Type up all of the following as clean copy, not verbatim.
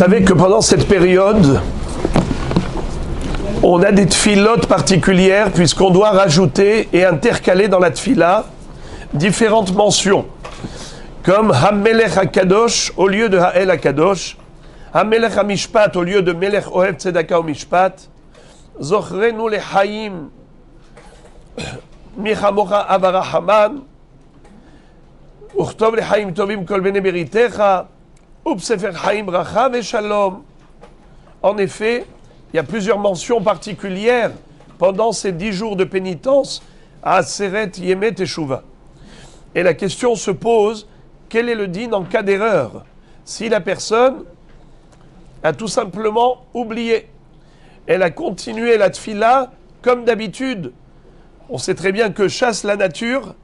savez que pendant cette période, on a des tfilotes particulières puisqu'on doit rajouter et intercaler dans la tfila différentes mentions. Comme Hamelech HaKadosh au lieu de Ha'el HaKadosh, Hamelech HaMishpat au lieu de Melech Ohev Tzedaka Mishpat, Zochrenu Lechaim Michamocha Avarahaman, Uchtov Lechaim Tovim Kol Bene Beritecha, Upsefer Chaim Bracha Veshalom. En effet, il y a plusieurs mentions particulières pendant ces 10 jours de pénitence à Aseret Yemet Teshuva. Et la question se pose, quel est le din en cas d'erreur? Si la personne a tout simplement oublié, elle a continué la tfila comme d'habitude. On sait très bien que chasse la nature,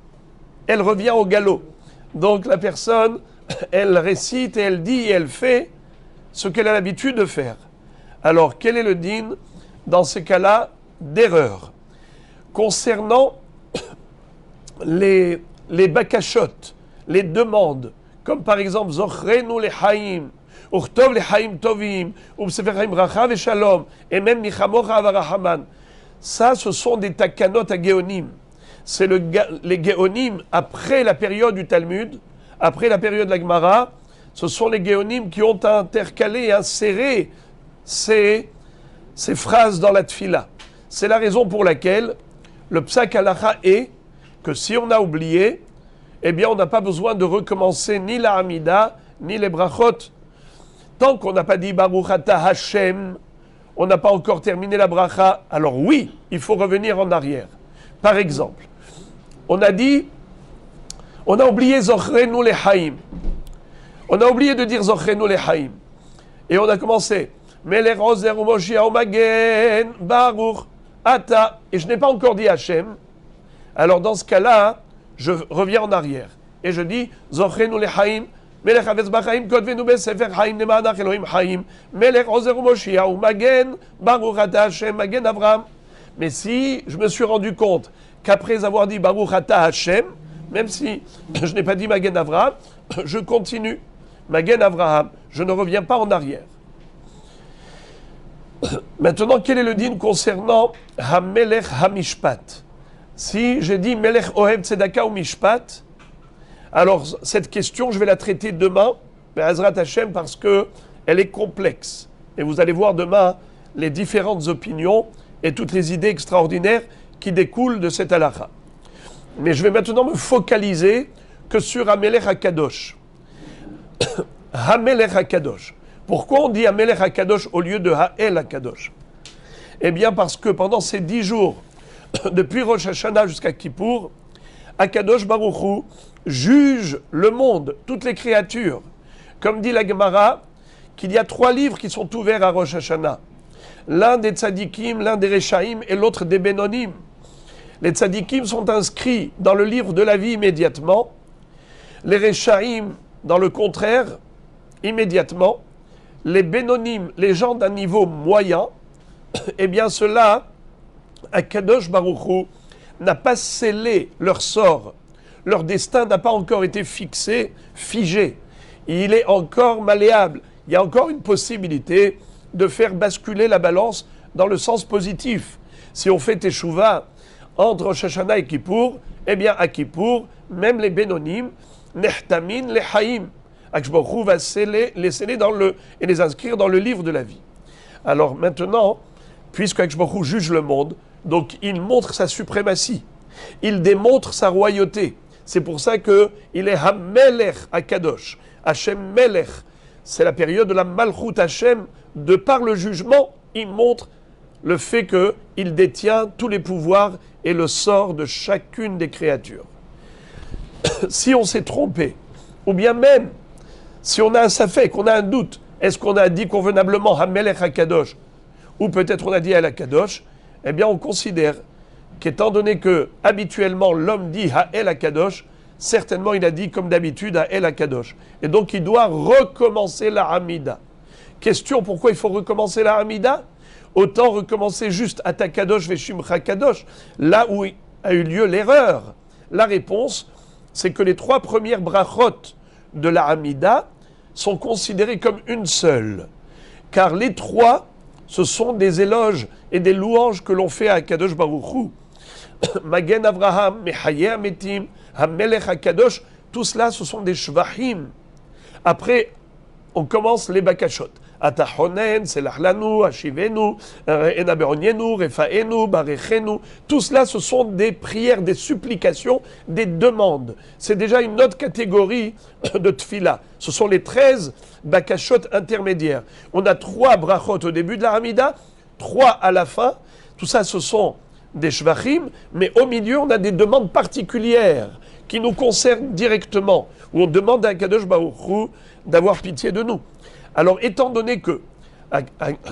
elle revient au galop. Donc la personne, elle récite et elle dit et elle fait ce qu'elle a l'habitude de faire. Alors, quel est le din dans ces cas-là d'erreur? Concernant les bakashot, les demandes, comme par exemple Zochrenu lechaim, Uchtov lechaim tovim, Upsefer chaim bracha veshalom, et même Michamocha avarahaman. Ça, ce sont des takanot à Géonim. C'est les Géonim après la période du Talmud, après la période de la Gemara. Ce sont les Géonim qui ont intercalé et inséré ces phrases dans la tfila. C'est la raison pour laquelle le psak halacha est que si on a oublié, eh bien on n'a pas besoin de recommencer ni la Hamida, ni les brachot. Tant qu'on n'a pas dit Baruch Ata Hashem, on n'a pas encore terminé la bracha, alors oui, il faut revenir en arrière. Par exemple, on a oublié Zochrenu lechaim. On a oublié de dire Zochrenu lechaim. Et on a commencé Melech Ozer Umoshia Umagen Baruch Ata. Et je n'ai pas encore dit Hashem. Alors dans ce cas-là, je reviens en arrière. Et je dis Zochrenu lechaim. Melech Havetz Bachaim Kodvenu Besefer Chaim Nemanach Elohim Chaim. Melech Ozer Umoshia Umagen Baruch Ata Hashem Magen Avraham. Mais si je me suis rendu compte qu'après avoir dit Baruch Ata Hashem, même si je n'ai pas dit Magen Avraham, je continue. Magen Avraham, je ne reviens pas en arrière. Maintenant, quel est le din concernant Hamelech HaMishpat? Si j'ai dit Melech Ohev Tzedaka ou Mishpat, alors cette question, je vais la traiter demain, Be'ezrat Hashem, parce qu'elle est complexe. Et vous allez voir demain les différentes opinions et toutes les idées extraordinaires qui découlent de cette halakha. Mais je vais maintenant me focaliser que sur Hamelech HaKadosh. Hamelech HaKadosh. Pourquoi on dit Hamelech HaKadosh au lieu de Ha'el HaKadosh? Eh bien parce que pendant ces 10 jours, depuis Rosh Hashanah jusqu'à Kippour, HaKadosh Baruch Hu juge le monde, toutes les créatures. Comme dit la Gemara, qu'il y a 3 livres qui sont ouverts à Rosh Hashanah. L'un des tzadikim, l'un des rechaim et l'autre des benonim. Les tzadikim sont inscrits dans le livre de la vie immédiatement. Les rechaim, dans le contraire, immédiatement. Les bénonim, les gens d'un niveau moyen, eh bien ceux-là, HaKadosh Baruch Hu n'a pas scellé leur sort. Leur destin n'a pas encore été fixé, figé. Il est encore malléable. Il y a encore une possibilité de faire basculer la balance dans le sens positif. Si on fait Teshuvah entre Rosh Hashanah et Kippour, eh bien à Kippour, même les bénonim, nehtamin lechaim. HaKadosh Baruch Hu va les sceller et les inscrire dans le livre de la vie. Alors maintenant, puisque HaKadosh Baruch Hu juge le monde, donc il montre sa suprématie, il démontre sa royauté. C'est pour ça qu'il est Hamelech HaKadosh, Hashem Melech. C'est la période de la Malchut Hashem. De par le jugement, il montre le fait qu'il détient tous les pouvoirs et le sort de chacune des créatures. Si on s'est trompé, ou bien même si on a un safek, qu'on a un doute, est-ce qu'on a dit convenablement Hamelech HaKadosh, ou peut-être on a dit Ha'el HaKadosh, eh bien on considère qu'étant donné que habituellement l'homme dit Ha'el HaKadosh, certainement il a dit comme d'habitude Ha'el HaKadosh. Et donc il doit recommencer la Hamida. Question, pourquoi il faut recommencer la Hamida? Autant recommencer juste Ata Kadosh Veshimcha Kadosh, là où a eu lieu l'erreur. La réponse, c'est que les 3 premières brachot de la Hamida sont considérées comme une seule. car les trois, ce sont des éloges et des louanges que l'on fait à Kadosh Baruch Hu. Magen Avraham, Mechaye Ametim, Hamelech HaKadosh, tout cela, ce sont des shvachim. Après, on commence les bakashot. Atahonen, Selahlanu, Ashivenu, Enaberonienu, Refaenu, Barechenu. Tout cela, ce sont des prières, des supplications, des demandes. C'est déjà une autre catégorie de tfila. Ce sont les 13 bakashot intermédiaires. On a 3 brachot au début de la Hamida, 3 à la fin. Tout ça, ce sont des shvachim, mais au milieu, on a des demandes particulières qui nous concernent directement, où on demande à Kadosh Baruch Hu d'avoir pitié de nous. Alors, étant donné que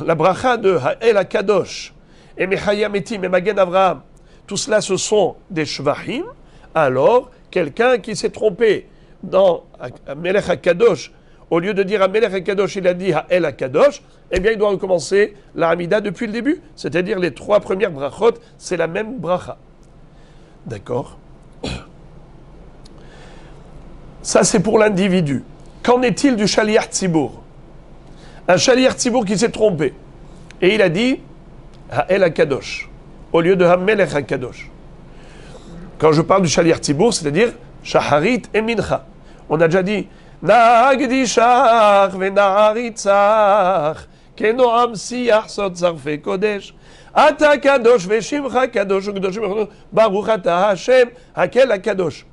la bracha de Ha'el HaKadosh et Mechaya Metim et Magen Avraham, tout cela, ce sont des shvachim, alors, quelqu'un qui s'est trompé dans Melech HaKadosh, au lieu de dire à Melech HaKadosh, il a dit Ha'el HaKadosh, eh bien, il doit recommencer la Hamida depuis le début. C'est-à-dire, les 3 premières brachot, c'est la même bracha. D'accord ? Ça, c'est pour l'individu. Qu'en est-il du Shaliach Tzibour ? Un Shaliach Tzibour qui s'est trompé. Et il a dit Ha'el HaKadosh, au lieu de Ha'melech HaKadosh. Quand je parle du Shaliach Tzibour, c'est-à-dire Shaharit et Mincha. On a déjà dit Na'agdishach ve'na'aritzach kenoam siyach sot zarfe kodesh ata kadosh ve'shimcha kadosh u'kedoshim baruch ata Hashem hakel HaKadosh.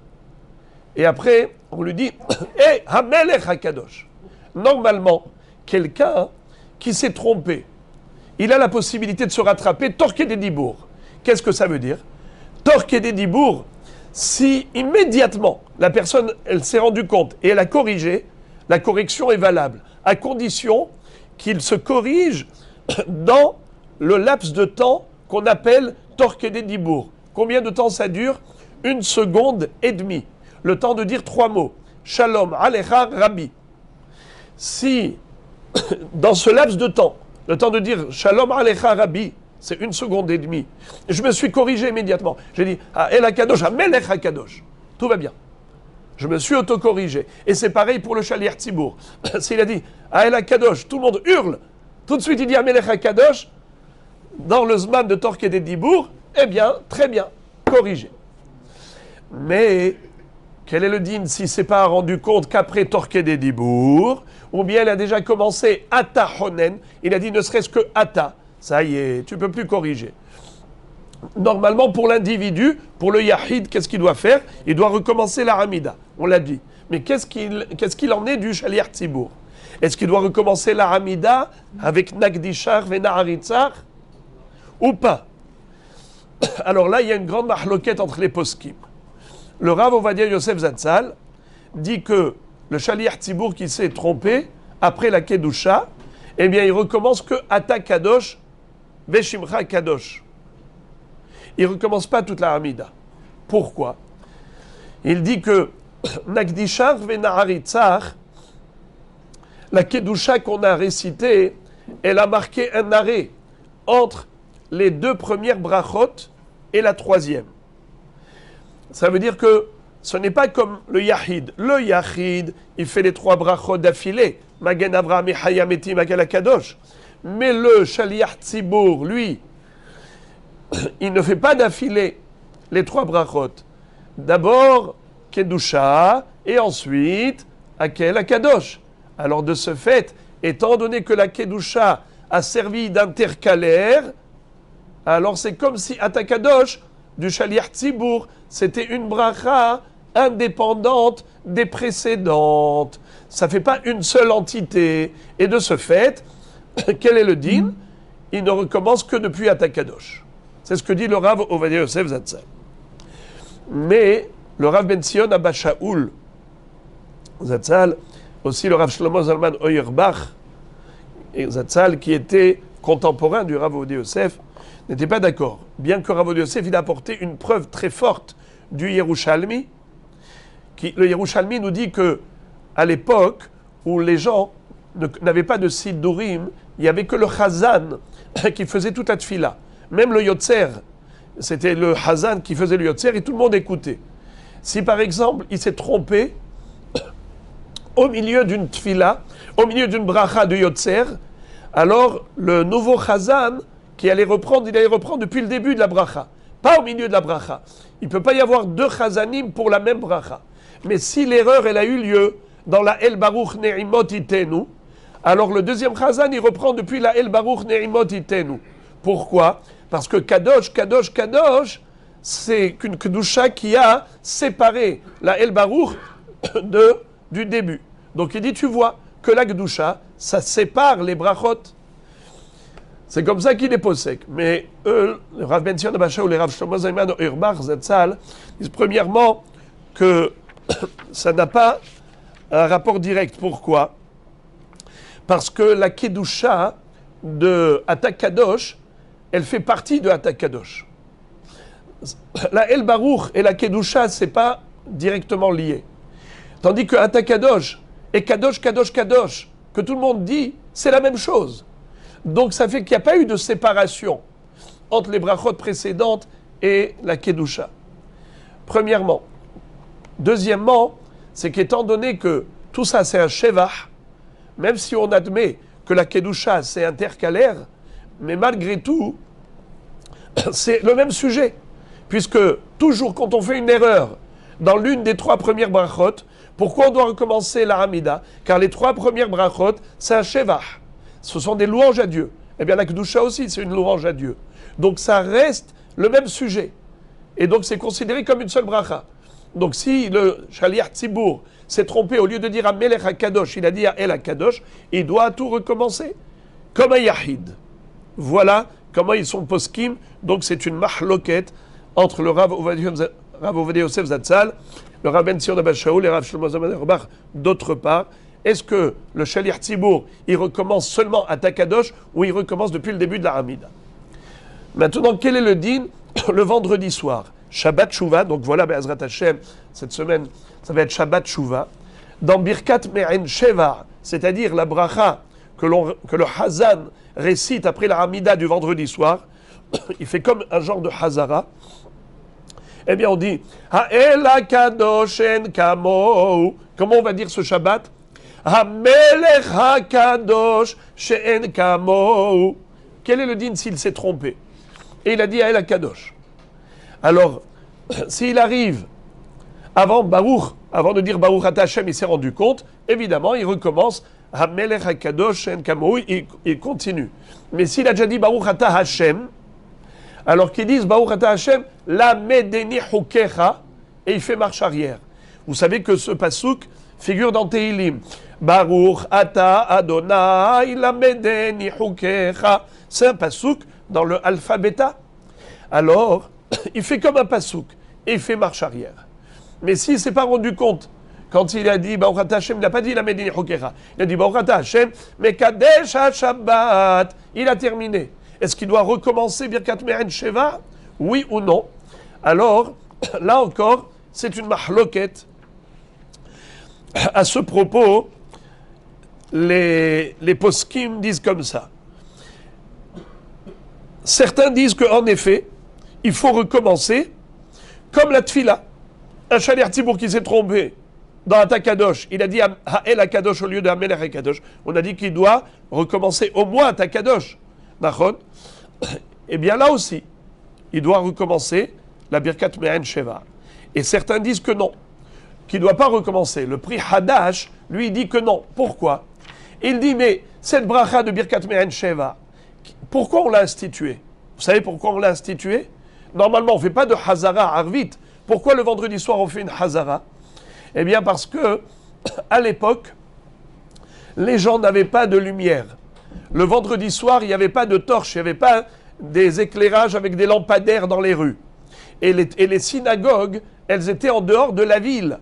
Et après, on lui dit Hey, Hamelech HaKadosh. Normalement, quelqu'un qui s'est trompé, il a la possibilité de se rattraper, torquer des dibours. Qu'est-ce que ça veut dire ? Torquer des dibours, si immédiatement la personne, elle s'est rendue compte et elle a corrigé, la correction est valable, à condition qu'il se corrige dans le laps de temps qu'on appelle torquer des dibours. Combien de temps ça dure ? 1 seconde et demie. Le temps de dire 3 mots. Shalom, Alecha, Rabbi. Si, dans ce laps de temps, le temps de dire Shalom, Alecha, Rabbi, c'est 1 seconde et demie, je me suis corrigé immédiatement. J'ai dit El HaKadosh, Melech HaKadosh. Tout va bien. Je me suis autocorrigé. Et c'est pareil pour le Shaliach Tzibour. S'il a dit El HaKadosh, tout le monde hurle. Tout de suite, il dit Melech HaKadosh. Dans le Zman de Torqué des Dibour, eh bien, très bien, corrigé. Mais quel est le din si c'est pas rendu compte qu'après Torqué des Dibour, ou bien il a déjà commencé Ata Honen, il a dit ne serait-ce que Ata, ça y est, tu ne peux plus corriger. Normalement, pour l'individu, pour le Yahid, qu'est-ce qu'il doit faire ? Il doit recommencer la Hamida, on l'a dit. Mais qu'est-ce qu'il en est du Shaliach Tzibour ? Est-ce qu'il doit recommencer la Hamida avec Nagdishar Venaharitzar ou pas ? Alors là, il y a une grande mahloquette entre les poskim. Le Rav Ovadia Yosef Zatzal dit que le Shaliach Tzibour qui s'est trompé, après la Kedusha, eh bien, il recommence que Ata Kadosh, Veshimcha Kadosh. Il ne recommence pas toute la Hamida. Pourquoi ? Il dit que Nagdishar Venaharitzar, la Kedusha qu'on a récitée, elle a marqué un arrêt entre les 2 premières brachot et la 3e. Ça veut dire que ce n'est pas comme le Yahid. Le Yahid, il fait les 3 brachot d'affilée. Magen Avraham, Mechaya Metim, Hakel HaKadosh. Mais le Shaliach Tzibour, lui, il ne fait pas d'affilée les 3 brachot. D'abord, Kedusha, et ensuite, Hakel HaKadosh. Alors de ce fait, étant donné que la Kedusha a servi d'intercalaire, alors c'est comme si Ata Kadosh du Shaliach Tzibour, c'était une bracha indépendante des précédentes. Ça ne fait pas une seule entité. Et de ce fait, quel est le din ? Il ne recommence que depuis Ata Kadosh. C'est ce que dit le Rav Ovadia Yosef Zatzal. Mais le Rav Ben Sion Abba Shaul Zatzal, aussi le Rav Shlomo Zalman Auerbach, et Zatzal, qui était contemporain du Rav Ovadia Yosef, n'était pas d'accord. Bien que Rav Ovadia Yosef, il a apporté une preuve très forte du Yerushalmi. Le Yerushalmi nous dit que à l'époque où les gens n'avaient pas de Siddurim, il n'y avait que le Chazan qui faisait toute la tfila. Même le Yotzer, c'était le Chazan qui faisait le Yotzer et tout le monde écoutait. Si par exemple il s'est trompé au milieu d'une tfila, au milieu d'une bracha de Yotzer, alors le nouveau Chazan qui allait reprendre, il allait reprendre depuis le début de la bracha, pas au milieu de la bracha. Il ne peut pas y avoir deux Chazanim pour la même bracha. Mais si l'erreur, elle a eu lieu dans la El Baruch Ne'imot Itenu, alors le deuxième Chazan, il reprend depuis la El Baruch Ne'imot Itenu. Pourquoi? Parce que Kadosh, Kadosh, Kadosh, c'est qu'une Kedusha qui a séparé la El Baruch du début. Donc il dit, tu vois, que la Kedusha, ça sépare les brachot. C'est comme ça qu'il est possèque. Mais eux, le Rav Ben Zion Abasha ou les Rav Shlomo Zalman ou Urbach Zatzal, disent premièrement que ça n'a pas un rapport direct. Pourquoi? Parce que la Kedusha de Atakadosh, elle fait partie de Atakadosh. La El Baruch et la Kedusha, c'est pas directement lié. Tandis que Atakadosh et Kadosh, Kadosh, Kadosh, que tout le monde dit, c'est la même chose. Donc ça fait qu'il n'y a pas eu de séparation entre les brachot précédentes et la Kedusha. Premièrement. Deuxièmement, c'est qu'étant donné que tout ça c'est un shevach, même si on admet que la Kedusha c'est intercalaire, mais malgré tout, c'est le même sujet. Puisque toujours quand on fait une erreur dans l'une des trois premières brachot, pourquoi on doit recommencer la Hamida? Car les trois premières brachot, c'est un shevach. Ce sont des louanges à Dieu. Eh bien, la Kedusha aussi, c'est une louange à Dieu. Donc, ça reste le même sujet. Et donc, c'est considéré comme une seule bracha. Donc, si le Shaliach Tzibour s'est trompé, au lieu de dire à Melech HaKadosh, il a dit à El HaKadosh, il doit tout recommencer. Comme un Yahid. Voilà comment ils sont poskim. Donc, c'est une mahloket entre le Rav Ovadia Yosef Zatzal, le Rav Ben Zion Abashaou, les Rav Shlomo Zalman Auerbach, d'autre part. Est-ce que le Shaliach Tzibour, il recommence seulement à Takadosh ou il recommence depuis le début de la Hamida? Maintenant, quel est le din le vendredi soir? Shabbat Shuvah, donc voilà, Be'ezrat Hashem, cette semaine, ça va être Shabbat Shuvah. Dans Birkat Me'en Sheva, c'est-à-dire la bracha que le Hazan récite après la Hamida du vendredi soir, il fait comme un genre de Hazara. Eh bien, on dit Ha'el HaKadosh en Kamo. Comment on va dire ce Shabbat? Hamelech HaKadosh she'en kamo. Quel est le din s'il s'est trompé? Et il a dit à El HaKadosh. Alors, s'il arrive avant Baruch, avant de dire Baruch Ata Hashem, il s'est rendu compte, évidemment, il recommence Hamelech HaKadosh she'en kamo, il continue. Mais s'il a déjà dit Baruch Ata Hashem, alors qu'ils disent Baruch Ata Hashem, la medeni hukecha, et il fait marche arrière. Vous savez que ce pasouk figure dans Tehilim. Baruch Ata Adonai lamedeni hukecha. C'est un pasouk dans le alpha bêta. Alors, il fait comme un pasouk et il fait marche arrière. Mais s'il ne s'est pas rendu compte, quand il a dit Baruch Ata Hashem, il n'a pas dit lamedeni hukecha. Il a dit Baruch Ata Hashem, mekadesh ha-shabbat. Il a terminé. Est-ce qu'il doit recommencer Birkat Me'en Sheva? Oui ou non? Alors, là encore, c'est une mahloket. À ce propos, les poskim disent comme ça. Certains disent qu'en effet, il faut recommencer comme la tfila. Un Shaliach Tzibour qui s'est trompé dans Atakadosh, il a dit Ha'el HaKadosh au lieu de Hamelech HaKadosh. On a dit qu'il doit recommencer au moins Atakadosh. Nachon. Eh bien là aussi, il doit recommencer la Birkat Me'en Sheva. Et certains disent que non, qu'il ne doit pas recommencer. Le prix Hadash, lui, dit que non. Pourquoi? Il dit, mais cette bracha de Birkat Me'en Sheva, pourquoi on l'a instituée? Vous savez pourquoi on l'a instituée? Normalement, on ne fait pas de Hazara Arvit. Pourquoi le vendredi soir on fait une Hazara? Eh bien parce que, à l'époque, les gens n'avaient pas de lumière. Le vendredi soir, il n'y avait pas de torches, il n'y avait pas des éclairages avec des lampadaires dans les rues. Et les synagogues, elles étaient en dehors de la ville.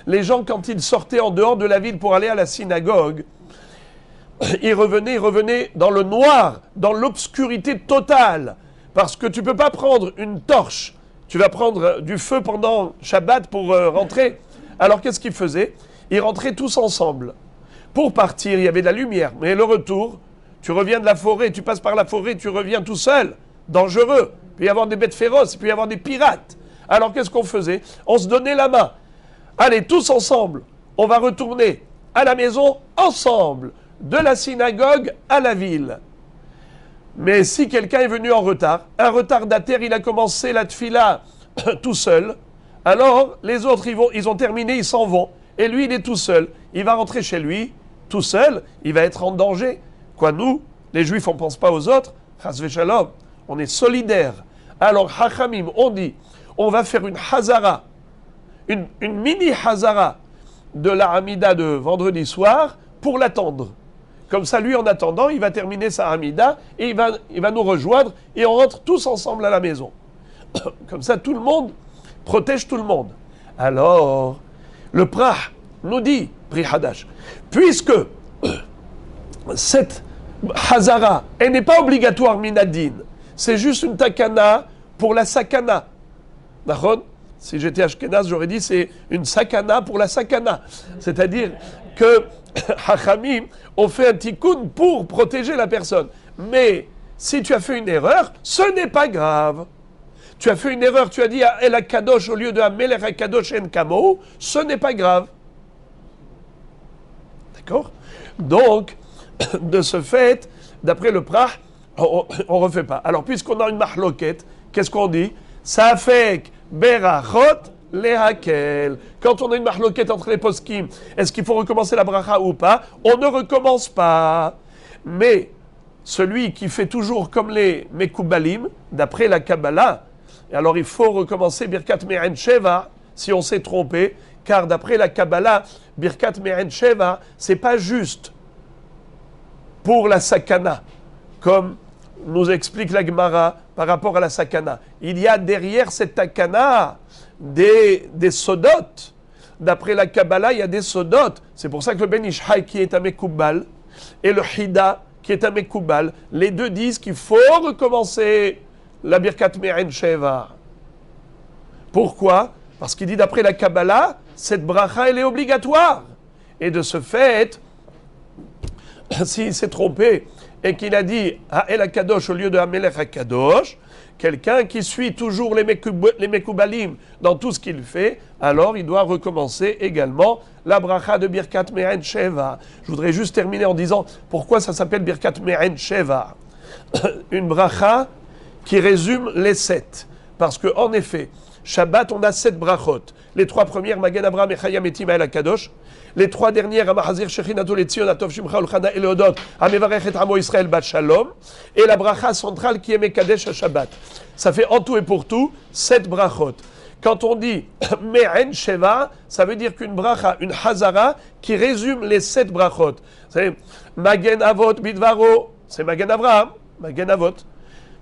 Les gens, quand ils sortaient en dehors de la ville pour aller à la synagogue, ils revenaient dans le noir, dans l'obscurité totale. Parce que tu ne peux pas prendre une torche, tu vas prendre du feu pendant Shabbat pour rentrer. Alors qu'est-ce qu'ils faisaient? Ils rentraient tous ensemble. Pour partir, il y avait de la lumière. Mais le retour, tu reviens de la forêt, tu passes par la forêt, tu reviens tout seul. Dangereux. Il peut y avoir des bêtes féroces, il peut y avoir des pirates. Alors qu'est-ce qu'on faisait? On se donnait la main. Allez, tous ensemble, on va retourner à la maison ensemble. de la synagogue à la ville. Mais si quelqu'un est venu en retard, un retardataire, il a commencé la tfila tout seul, alors les autres, ils ont terminé, ils s'en vont. Et lui, il est tout seul. Il va rentrer chez lui, tout seul, il va être en danger. Quoi, nous, les Juifs, on ne pense pas aux autres. Chas v'shalom, on est solidaires. Alors, Hachamim, on dit, on va faire une hazara, une mini hazara de la Hamida de vendredi soir pour l'attendre. Comme ça, lui, en attendant, il va terminer sa Hamida et il va nous rejoindre et on rentre tous ensemble à la maison. Comme ça, tout le monde protège tout le monde. Alors, le Prah nous dit, Pri Hadash, puisque cette Hazara, elle n'est pas obligatoire minadin, c'est juste une takana pour la sakana. D'accord ? Si j'étais Ashkenaz, j'aurais dit c'est une sakana pour la sakana. C'est-à-dire que Hachamim ont fait un tikkun pour protéger la personne. Mais si tu as fait une erreur, ce n'est pas grave. Tu as fait une erreur, tu as dit El HaKadosh au lieu de Amelech HaKadosh En Kamo, ce n'est pas grave. D'accord ? Donc, de ce fait, d'après le Prah, on ne refait pas. Alors, puisqu'on a une mahloket, qu'est-ce qu'on dit ? Safek berachot lehakel. Quand on a une mahloket entre les poskim, est-ce qu'il faut recommencer la bracha ou pas ? On ne recommence pas. Mais celui qui fait toujours comme les Mekoubalim, d'après la Kabbalah, alors il faut recommencer Birkat Me'en Sheva si on s'est trompé, car d'après la Kabbalah, Birkat Me'en Sheva, c'est pas juste pour la sakana, comme nous explique la Gemara par rapport à la sakana. Il y a derrière cette takana des sodotes. D'après la Kabbalah, il y a des sodotes. C'est pour ça que le Ben Ishai qui est un Mekoubal et le Hida qui est un Mekoubal, les deux disent qu'il faut recommencer la Birkat Me'en Sheva. Pourquoi ? Parce qu'il dit d'après la Kabbalah, cette bracha, elle est obligatoire. Et de ce fait, s'il s'est trompé et qu'il a dit Ha'el HaKadosh au lieu de Hamelech HaKadosh, quelqu'un qui suit toujours les Mekoubalim dans tout ce qu'il fait, alors il doit recommencer également la bracha de Birkat Me'en Sheva. Je voudrais juste terminer en disant pourquoi ça s'appelle Birkat Me'en Sheva. Une bracha qui résume les 7. Parce qu'en effet, Shabbat, on a 7 brachot. Les 3 premières, Magen Avraham, Echaya Metim, Ha'el HaKadosh. Les 3 dernières, Amahazir, Shechinato, Letzion, Atov, Shimcha, Ulchana, Eleodot, Amevarech et Amo Israël, Bat Shalom. Et la bracha centrale qui est Mekadesh Shabbat. Ça fait en tout et pour tout 7 brachot. Quand on dit Me'en Sheva, ça veut dire qu'une bracha, une hazara, qui résume les 7 brachot. C'est Magen Avot, Bidvaro, c'est Magen Avraham, Magen Avot.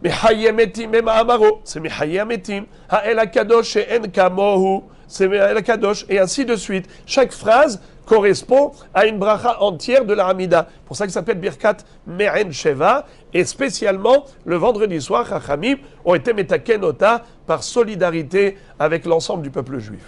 Mechaye Metim, Mema Amaro, c'est Mechaye Metim. Ha'el HaKadosh, En Kamohu, c'est Ha'el HaKadosh, et ainsi de suite. Chaque phrase correspond à une bracha entière de la Hamida. Pour ça que ça s'appelle Birkat Me'en Sheva, et spécialement le vendredi soir, Chachamim ont été metakenota par solidarité avec l'ensemble du peuple juif.